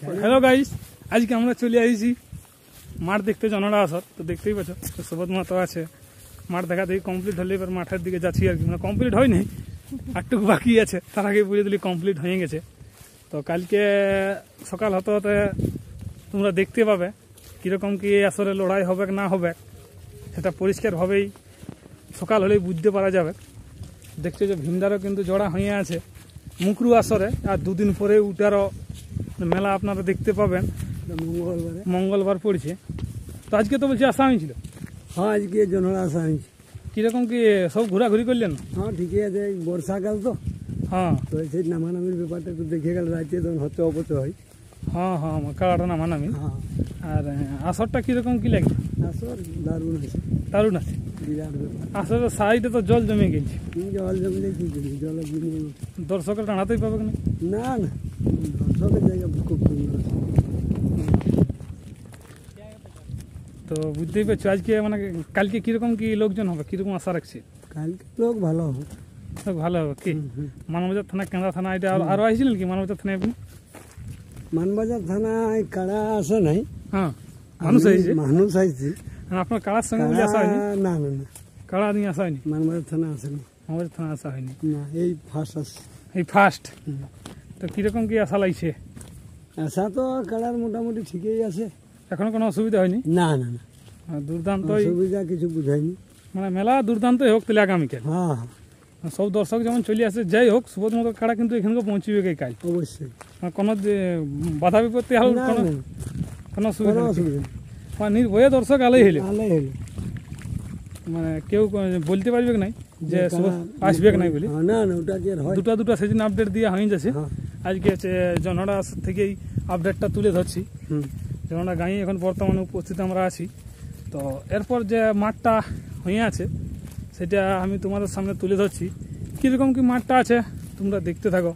Hello guys, আজকে আমরা চলে আসছি মাঠ দেখতে জনরা আসর। তো দেখতেই পাচ্ছ সুবোধ মাতো আছে। মাঠ দেখা দেখি কমপ্লিট হলে এবার মাঠের দিকে যাচ্ছি আর কি। মানে কমপ্লিট হয়নি, একটু বাকি আছে, তার আগে বুঝে দিলি কমপ্লিট হয়ে গেছে। তো কালকে সকাল হতে হতে তোমরা দেখতে পাবে কীরকম কি আসলে লড়াই হবে না হবে, সেটা পরিষ্কারভাবেই সকাল হলেই বুঝতে পারা যাবে। দেখছো যে ভিমদারও কিন্তু জোড়া হয়ে আছে মুকরু আসরে, আর দুদিন পরে উটারও মেলা আপনারা দেখতে পাবেন। মঙ্গলবার পড়ছে। তো আজকে তো বলছি আসা হয়েছিল। হ্যাঁ, আজকে জনরা আসা হয়েছে। কিরকম কি সব ঘোরাঘুরি করলেন? হ্যাঁ, ঠিকই আছে। বর্ষাকাল তো, হ্যাঁ, তো সেই নামানামির ব্যাপারটা একটু দেখে গেল। রাতে তখন হচ্ছে অপচ হয়। হ্যাঁ হ্যাঁ, কালাটা নামানামি। হ্যাঁ, আর আসরটা কিরকম কি লাগে? আসর দারুণ আছে, দারুণ আছে। বিরাট ব্যাপার। আসলে সাইডে তো জল জমে গেছে। জল জমলে কি করি, জল দর্শকের টানাতেই পাবে না। না না, দর্শকের জায়গা খুব সুন্দর আছে। তো বুঝতেই পারছো আজকে মানে কালকে কিরকম কি লোকজন হবে, কিরকম আশা রাখছি? কালকে লোক ভালো হবে, ভালো হবে কি? মানবাজার থানা, কেন্দ্রা থানা, এটা আরো আসছিলেন কি মানবাজার থানায় আপনি? মানবাজার থানায় কাড়া আসে নাই। হ্যাঁ, মানুষ আইছে। মানুষ আইছে। আপনার কাড়ার সঙ্গে বলে আসা হয়নি? না না না, কাড়া নিয়ে আসা হয়নি। মানবাজার থানা আসেনি। মানবাজার থানা আসা হয়নি না, এই ফার্স্ট আসছে। এই ফার্স্ট। তো কিরকম কি আশা লাগছে? আশা তো কাড়ার মোটামুটি ঠিকই আছে, এখনো কোনো অসুবিধা হয়নি? না না না, দুর্দান্ত সুবিধা কিছু বুঝাইনি। মানে মেলা দুর্দান্তই হোক তাহলে আগামীকাল। হ্যাঁ, সব দর্শক যেমন চলে আসে, যাই হোক সুবোধ মতো কাড়া কিন্তু এখানে পৌঁছবে কাল অবশ্যই। কোনো বাধা বিপত্তি হল কোনো অসুবিধা নেই। নির্ভয়ে দর্শক আলাই হইলে মানে কেউ বলতে পারবে নাই যে আসবে নাই বলে। না না, ওটা কি হয়, দুটা সেদিন আপডেট দিয়ে হয়ে যাচ্ছে। আজকে হচ্ছে জনরা থেকেই আপডেটটা তুলে ধরছি। জনরা গাঁয়ে এখন বর্তমানে উপস্থিত আমরা আছি। তো এরপর যে মাঠটা হয়ে আছে সেটা আমি তোমাদের সামনে তুলে ধরছি। কীরকম কি মাঠটা আছে তোমরা দেখতে থাকো।